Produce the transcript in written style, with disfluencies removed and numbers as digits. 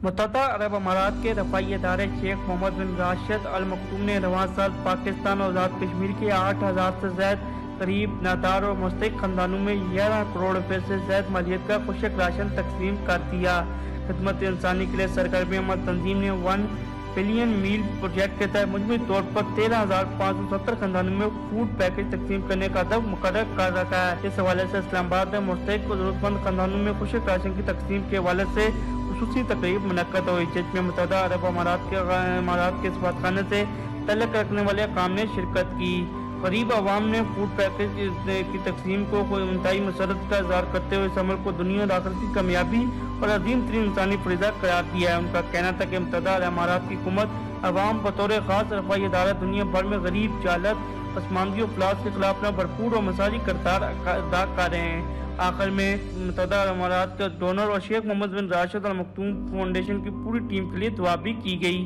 متحدہ عرب امارات کے رفائی ادارے شیخ محمد بن راشد ال مکتوم نے رواں سال پاکستان اور آزاد کشمیر کے 8,000 سے زائد قریب نادار اور مستحق خاندانوں میں 11 کروڑ روپے سے زائد مالیت کا خشک راشن تقسیم کر دیا۔ خدمت انسانی کے لیے سرگرمی عمل تنظیم نے 1 بلین میل پروجیکٹ کے تحت مجموعی طور پر 13,570 خاندانوں میں فوڈ پیکج تقسیم کرنے کا ہدف مقرر کر رکھا ہے۔ اس حوالے سے اسلام آباد میں مستحق و ضرورت مند خاندانوں میں خشک راشن کی تقسیم کے حوالے سے خصوصی تقریب منعقد ہوئی، جس میں متحدہ عرب امارات کے سفارتخانے سے تعلق رکھنے والے اقوام نے شرکت کی۔ غریب عوام نے فوڈ پیکج کی تقسیم کو انتہائی مسرت کا اظہار کرتے ہوئے اس عمل کو دنیا اور آخرت کی کامیابی اور عظیم ترین انسانی فریضہ قرار دیا ہے۔ ان کا کہنا تھا کہ متحدہ عرب امارات کی حکومت عوام بطور خاص رفائی ادارہ دنیا بھر میں غریب، جہالت، پسماندگی و افلاس کے خلاف اپنا بھرپور اور مثالی کردار ادا کر رہے ہیں۔ آخر میں متحدہ عرب امارات کے ڈونر اور شیخ محمد بن راشد ال مکتوم فاؤنڈیشن کی پوری ٹیم کے لیے دعا بھی کی گئی۔